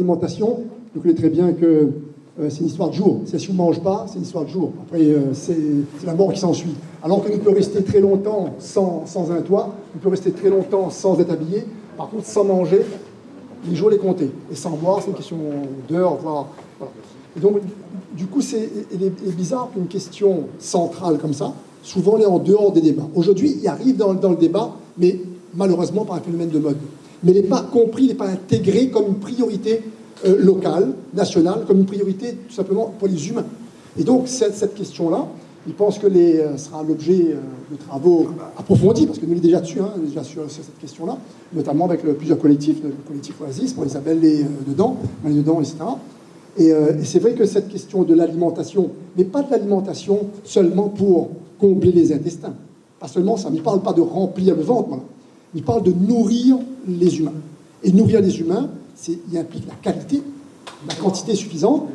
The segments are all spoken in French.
l'alimentation, vous connaissez très bien que c'est une histoire de jour. Si on ne mange pas, c'est une histoire de jour. Après, c'est la mort qui s'ensuit. Alors qu'on peut rester très longtemps sans un toit, on peut rester très longtemps sans être habillé. Par contre, sans manger, les jours les compter. Et sans boire, c'est une question d'heures, voire... Voilà. Et donc, du coup, il est bizarre qu'une question centrale comme ça, souvent, elle est en dehors des débats. Aujourd'hui, il arrive dans le débat, mais malheureusement par un phénomène de mode. Mais il n'est pas compris, il n'est pas intégré comme une priorité locale, nationale, comme une priorité tout simplement pour les humains. Et donc, cette question-là, il pense que sera l'objet de travaux approfondis, parce que nous, on est déjà dessus, déjà sur cette question-là, notamment avec plusieurs collectifs, le collectif Oasis, pour Isabelle dedans, etc. Et c'est vrai que cette question de l'alimentation n'est pas de l'alimentation seulement pour combler les intestins. Pas seulement ça, mais il ne parle pas de remplir le ventre, voilà. Il parle de nourrir les humains. Et nourrir les humains, il implique la qualité, la quantité suffisante,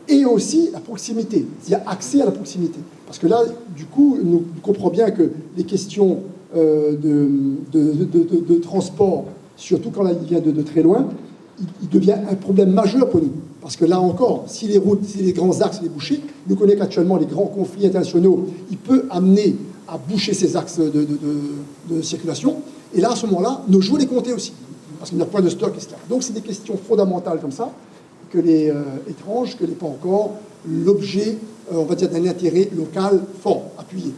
et aussi la proximité, c'est-à-dire accès à la proximité. Parce que là, du coup, nous comprenons bien que les questions de transport, surtout quand il vient de très loin, il devient un problème majeur pour nous. Parce que là encore, si les routes, si les grands axes, les bouchés, nous connaissons qu'actuellement les grands conflits internationaux, il peut amener à boucher ces axes de circulation. Et là, à ce moment-là, nos jours les compter aussi. Parce qu'il n'y a pas de stock, etc. Donc, c'est des questions fondamentales comme ça, que les étranges, que n'est pas encore l'objet, on va dire, d'un intérêt local fort, appuyé.